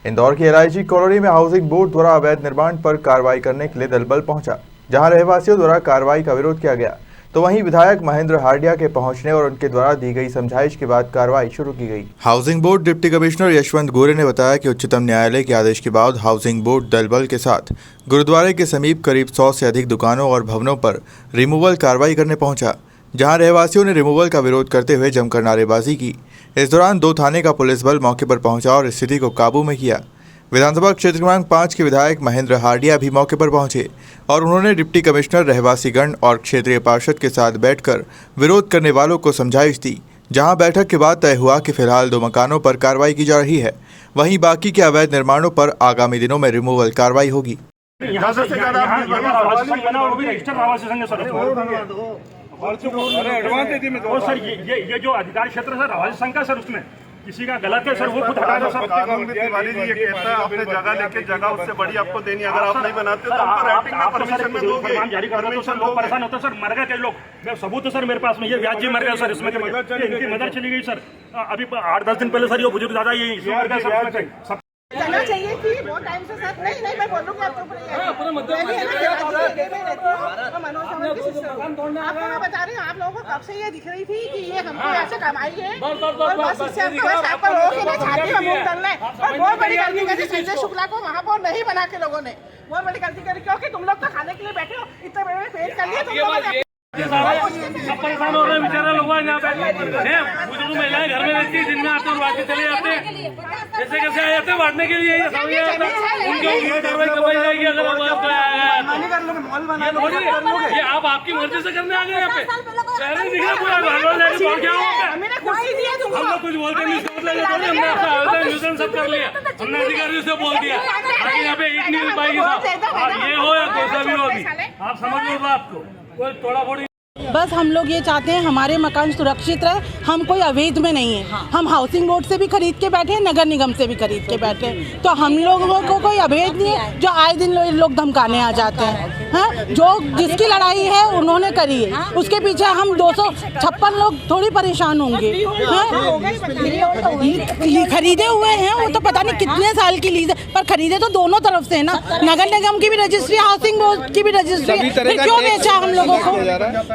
इंदौर की LIG colony में housing board द्वारा अवैध निर्माण पर कार्रवाई करने के लिए दलबल पहुंचा, जहां रहवासियों द्वारा कार्रवाई का विरोध किया गया, तो वहीं विधायक महेंद्र हार्डिया के पहुंचने और उनके द्वारा दी गई समझाइश के बाद कार्रवाई शुरू की गई। Housing board deputy commissioner Yashwant गोरे ने बताया कि उच्चतम न्यायालय के आदेश के बाद हाउसिंग बोर्ड दलबल के साथ गुरुद्वारे के समीप करीब 100 से अधिक दुकानों और भवनों पर रिमूवल कार्रवाई करने पहुंचा, जहां रहवासियों ने रिमूवल का विरोध करते हुए जमकर नारेबाजी की। इस दौरान 2 थाने का पुलिस बल मौके पर पहुंचा और स्थिति को काबू में किया। विधानसभा क्षेत्र क्रमांक 5 के विधायक महेंद्र हार्डिया भी मौके पर पहुंचे और उन्होंने डिप्टी कमिश्नर, रहवासीगण और क्षेत्रीय पार्षद के साथ बैठकर विरोध करने वालों को समझाइश दी। जहां बैठक के बाद तय हुआ कि फिलहाल 2 मकानों पर कार्रवाई की जा रही है, वहीं बाकी के अवैध निर्माणों पर आगामी दिनों में रिमूवल कार्रवाई होगी। सर ये जो अधिकार क्षेत्र सर रवासी संघ का सर, उसमें किसी का गलत है सर, वो खुद हटा दो सर। कानून में तिवारी जी ये कहता है आपने जगह लेके जगह उससे बड़ी आपको देनी, अगर आप नहीं बनाते तो आपको राइटिंग में परमिशन में दोगे। फरमान जारी कर दो तो सर लोग परेशान होते हैं सर, मर गए कई लोग। मैं सबूत है सर मेरे पास में, ये व्याज जी मर गया सर, इसमें इनकी मदर चली गई सर। अभी 8-10 दिन पहले सर ये बुजुर्ग दादा ये मर गया सर। करना चाहिए थी बहुत टाइम से सर। नहीं मैं बोलूंगी आपको, आप बता रहे हैं, आप लोगों को कब से ये दिख रही थी कि ये हमको ऐसे कमाई है और बस इससे हमको पर रोके ना छाती में मुंह डालना है। और बहुत बड़ी गलती करी संजय शुक्ला को महापौर नहीं बना के लोगों ने, बहुत बड़ी गलती करी, क्योंकि तुम लोग तो खाने के लिए बैठे हो, इतने बड़े पेट कर लिए तुम लोगों ने। सब परेशान हो रहे हैं बेचारे लोग यहाँ पे, बुजुर्ग महिलाएं घर में रहती है, दिन में आते और बाकी चले जाते हैं, कैसे कैसे आ जाते हैं बांटने के लिए। उनके कार्रवाई करवाई जाएगी अगर ये आप आपकी मर्जी से करने आ गए यहाँ पे। शहर दिख रहा पूरा हम लोग कुछ बोलते नहीं, हमने आपका आवेदन सब कर लिया, हमने अधिकारियों से बोल दिया, आगे यहाँ पे ईट नहीं मिल पाएगी साहब। ये हो या कोई सा भी हो, अभी आप समझ लो बात को, कोई थोड़ा बहुत। बस हम लोग ये चाहते हैं हमारे मकान सुरक्षित रहे, हम कोई अवैध में नहीं है। हम हाउसिंग बोर्ड से भी खरीद के बैठे हैं, नगर निगम से भी खरीद के बैठे हैं, तो हम लोगों को कोई अवैध नहीं है। जो आए दिन लोग धमकाने आ जाते हैं, हाँ, जो जिसकी लड़ाई है उन्होंने करी है, उसके पीछे हम 256 लोग थोड़ी परेशान होंगे। खरीदे हुए हैं, वो तो पता नहीं कितने साल की लीज है, पर खरीदे तो दोनों तरफ से है ना, नगर निगम की भी रजिस्ट्री, हाउसिंग बोर्ड की भी रजिस्ट्री। फिर क्यों बेचा हम लोगों को,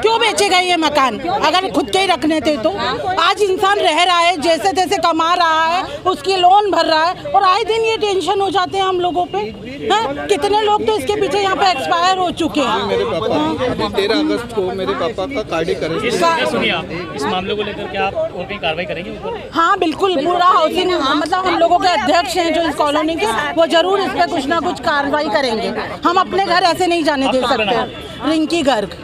क्यों बेचेगा ये मकान? अगर खुद के ही रखने थे तो। आज इंसान रह रहा है, जैसे तैसे कमा रहा है, उसकी लोन भर रहा है, और आए दिन ये टेंशन हो जाते हैं हम लोगों पे। हाँ, कितने लोग तो इसके पीछे यहाँ पे एक्सपायर हो चुके हैं। मेरे पापा 13 अगस्त को मेरे पापा का कार्डियक अरेस्ट। सुनिए आप इस मामले को लेकर क्या आप और कहीं कार्रवाई करेंगे? हाँ बिल्कुल, पूरा हाउसिंग मतलब हम लोगों के अध्यक्ष हैं जो इस कॉलोनी के, वो जरूर इस पे कुछ ना कुछ कार्रवाई करेंगे। हम अपने घर ऐसे नहीं जाने दे सकते। रिंकी गर्ग।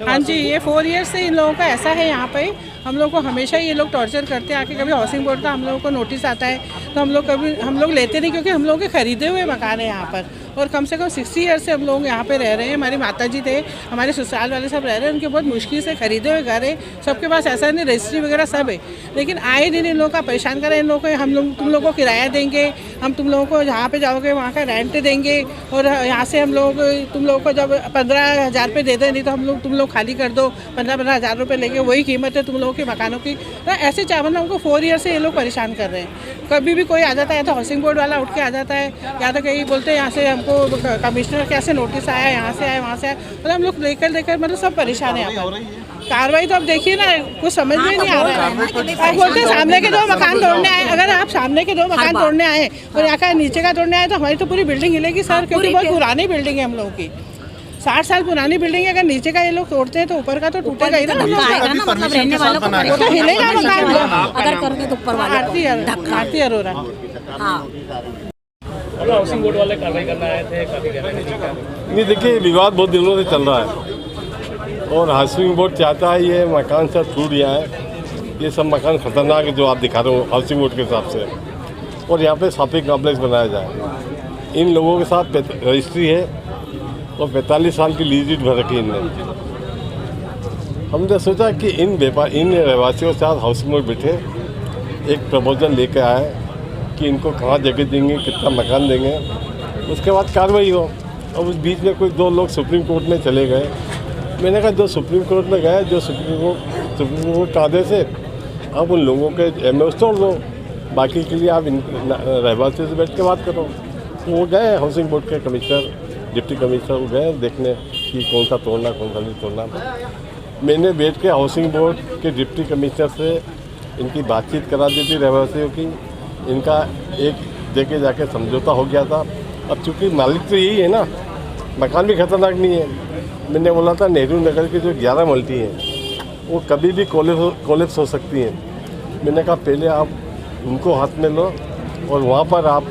हाँ जी, ये 4 ईयर्स से इन लोगों का ऐसा है। यहाँ पे हम लोग को हमेशा ये लोग टॉर्चर करते हैं। आके कभी हाउसिंग बोर्ड का हम लोगों को नोटिस आता है तो हम लोग लेते नहीं, क्योंकि हम लोगों के खरीदे हुए मकान है यहाँ पर, और कम से कम 60 ईयर से हम लोग यहाँ पे रह रहे हैं। हमारी माता जी थे, हमारे ससुराल वाले सब रह रहे हैं, उनके बहुत मुश्किल से खरीदे हुए घर है। सबके पास ऐसा नहीं रजिस्ट्री वगैरह सब है, लेकिन आए दिन इन लोगों का परेशान करें। इन लोगों को तुम लोगों को किराया देंगे, हम तुम लोगों को जहाँ पे जाओगे वहाँ का रेंट देंगे, और यहाँ से तुम लोगों को जब 15,000 रुपये दे दें, नहीं तो तुम लोग खाली कर दो, 15,000 रुपये लेके, वही कीमत है तुम लोगों के मकानों की। ऐसे चावल हमको 4 ईयर से ये लोग परेशान कर रहे हैं। कभी भी कोई आ जाता है तो हाउसिंग बोर्ड वाला उठ के आ जाता है, या तो कहीं बोलते हैं यहाँ से हमको कमिश्नर कैसे नोटिस आया, यहाँ से आया वहाँ से आया, मतलब हम लोग लेकर मतलब सब परेशान है यहाँ पर। कार्रवाई तो अब देखिए ना, कुछ समझ में नहीं आ रहा है। आप बोलते हैं सामने के 2 मकान तोड़ने आए, अगर आप सामने के 2 मकान तोड़ने आए और यहाँ का नीचे का तोड़ने आए तो हमारी तो पूरी बिल्डिंग हिलेगी सर, क्योंकि बहुत पुरानी बिल्डिंग है हम लोगों की, 60 साल पुरानी बिल्डिंग है। अगर नीचे का ये लोग तोड़ते हैं तो ऊपर का तो टूटेगा ही ना, मतलब रहने वालों को तो हिलेगा मकान। अगर करोगे तो ऊपर वाला आरती अरोरा। हाउसिंग बोर्ड वाले कार्रवाई करना आए थे, काफी नहीं, देखिए विवाद बहुत दिनों से चल रहा है और हाउसिंग बोर्ड चाहता है ये मकान सब टूट जाए, ये सब मकान खतरनाक है जो आप दिखा रहे हो हाउसिंग बोर्ड के हिसाब से, और यहाँ पे शॉपिंग कॉम्प्लेक्स बनाया जाए। इन लोगों के साथ रजिस्ट्री है और 45 साल की लीज डीड भर रखी इनने। हमने सोचा कि इन रहवासियों के साथ हाउसिंग बोर्ड बैठे एक प्रपोजल लेके आए कि इनको कहाँ जगह देंगे, कितना मकान देंगे, उसके बाद कार्रवाई हो। और उस बीच में कोई 2 लोग सुप्रीम कोर्ट में चले गए। मैंने कहा जो सुप्रीम कोर्ट में गए, जो सुप्रीम कोर्ट का आदेश है, आप उन लोगों के एमओएस तोड़ दो, बाकी के लिए आप इन रहवासियों से बैठ के बात करो। वो गए हाउसिंग बोर्ड के कमिश्नर, डिप्टी कमिश्नर, वो गए देखने कि कौन सा तोड़ना कौन सा नहीं तोड़ना। मैंने बैठ के हाउसिंग बोर्ड के डिप्टी कमिश्नर से इनकी बातचीत करा दी थी रहवासियों की। इनका एक जगह जाके समझौता हो गया था। अब चूँकि मालिक तो यही है ना, मकान भी खतरनाक नहीं है। मैंने बोला था नेहरू नगर की जो 11 मल्टी हैं वो कभी भी कोलेप्स हो सकती हैं। मैंने कहा पहले आप उनको हाथ में लो और वहाँ पर आप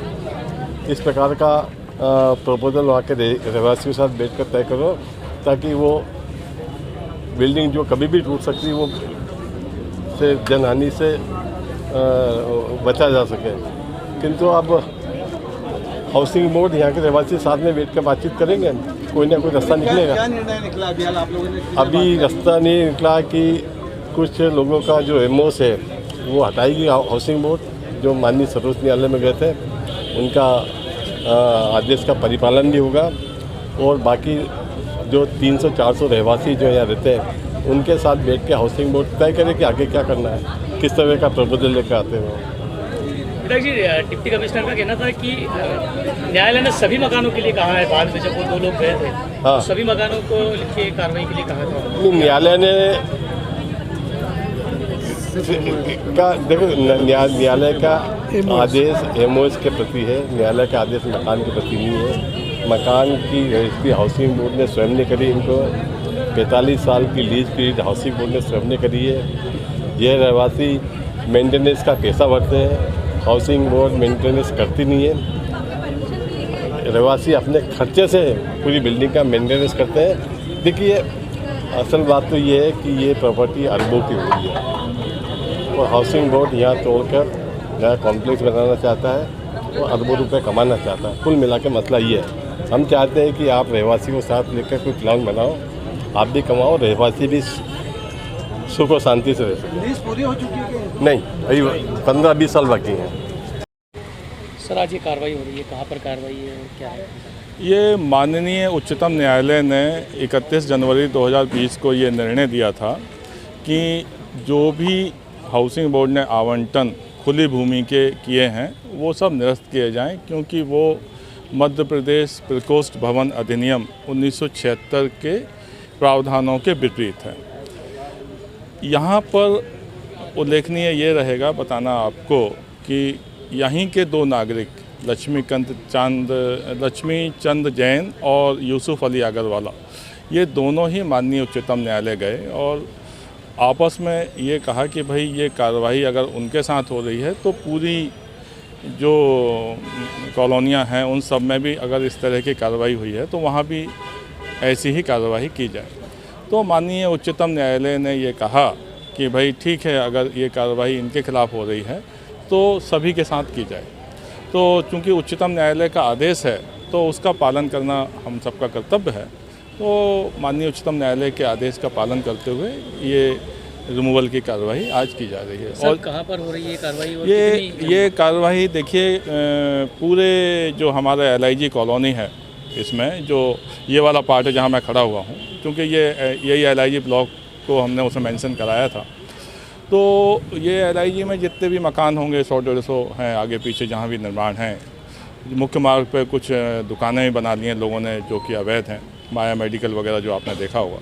इस प्रकार का प्रपोजल वहाँ के रहवासियों के साथ बैठ कर तय करो, ताकि वो बिल्डिंग जो कभी भी टूट सकती है वो से जनहानि से बचा जा सके। किंतु अब हाउसिंग बोर्ड यहाँ के रहवासी साथ में बैठ कर बातचीत करेंगे, कोई ना कोई रास्ता निकलेगा। क्या निर्णय निकला अभी आप लोगों ने? अभी रास्ता नहीं निकला कि कुछ लोगों का जो एमओस है वो हटाएगी हाउसिंग बोर्ड। जो माननीय सर्वोच्च न्यायालय में गए थे उनका आदेश का परिपालन भी होगा, और बाकी जो 300-400 रहवासी जो यहाँ रहते हैं उनके साथ बैठ के हाउसिंग बोर्ड तय करे कि आगे क्या करना है, किस तरह का प्रपोजल लेकर आते हैं। विधायक जी, डिप्टी कमिश्नर का कहना था कि न्यायालय ने सभी मकानों के लिए कहा है, बाद में जब वो 2 लोग गए थे तो सभी मकानों को लिखिए कार्रवाई के लिए कहा था। न्यायालय ने देखो, न्यायालय का आदेश एमओएस के प्रति है, न्यायालय का आदेश मकान के प्रति नहीं है। मकान की रजिस्ट्री हाउसिंग बोर्ड ने स्वयं ने करी, इनको 45 साल की लीज पीरियड हाउसिंग बोर्ड ने स्वयं ने करी है। यह रहवासी मेंटेनेंस का पैसा भरते हैं, हाउसिंग बोर्ड मेंटेनेंस करती नहीं है। रहवासी अपने खर्चे से पूरी बिल्डिंग का मेंटेनेंस करते हैं। देखिए, असल बात तो ये है कि ये प्रॉपर्टी अरबों की हुई है और हाउसिंग बोर्ड यहाँ तोड़कर नया कॉम्प्लेक्स बनाना चाहता है और अरबों रुपए कमाना चाहता है। कुल मिला के मसला ये है। हम चाहते हैं कि आप रहवासियों को साथ लेकर कोई प्लान बनाओ, आप भी कमाओ, रहवासी भी सुख और शांति से रह सकें। लीज पूरी हो चुकी है? नहीं, अभी 15-20 साल बाकी हैं। सर, आज ये कार्रवाई हो रही है, कहाँ पर कार्रवाई है और क्या है? ये माननीय उच्चतम न्यायालय ने 31 जनवरी 2020 को ये निर्णय दिया था कि जो भी हाउसिंग बोर्ड ने आवंटन खुली भूमि के किए हैं वो सब निरस्त किए जाएं, क्योंकि वो मध्य प्रदेश प्रकोष्ठ भवन अधिनियम 1976 के प्रावधानों के विपरीत है। यहाँ पर उल्लेखनीय ये रहेगा बताना आपको कि यहीं के 2 नागरिक लक्ष्मी चंद जैन और यूसुफ अली अग्रवाला, ये दोनों ही माननीय उच्चतम न्यायालय गए और आपस में ये कहा कि भाई ये कार्रवाई अगर उनके साथ हो रही है तो पूरी जो कॉलोनियाँ हैं उन सब में भी अगर इस तरह की कार्रवाई हुई है तो वहाँ भी ऐसी ही कार्रवाई की जाए। तो माननीय उच्चतम न्यायालय ने ये कहा कि भाई ठीक है, अगर ये कार्रवाई इनके खिलाफ़ हो रही है तो सभी के साथ की जाए। तो चूंकि उच्चतम न्यायालय का आदेश है तो उसका पालन करना हम सबका कर्तव्य है। तो माननीय उच्चतम न्यायालय के आदेश का पालन करते हुए ये रिमूवल की कार्रवाई आज की जा रही है। और कहाँ पर हो रही है कार्रवाई? और ये कार्रवाई देखिए, पूरे जो हमारा LIG कॉलोनी है इसमें जो ये वाला पार्ट है जहाँ मैं खड़ा हुआ हूँ, क्योंकि यही LIG ब्लॉक को हमने उसमें मेंशन कराया था। तो ये LIG में जितने भी मकान होंगे 100-150 हैं आगे पीछे जहाँ भी निर्माण हैं। मुख्य मार्ग पे कुछ दुकानें भी बना ली हैं लोगों ने जो कि अवैध हैं, माया मेडिकल वगैरह जो आपने देखा होगा।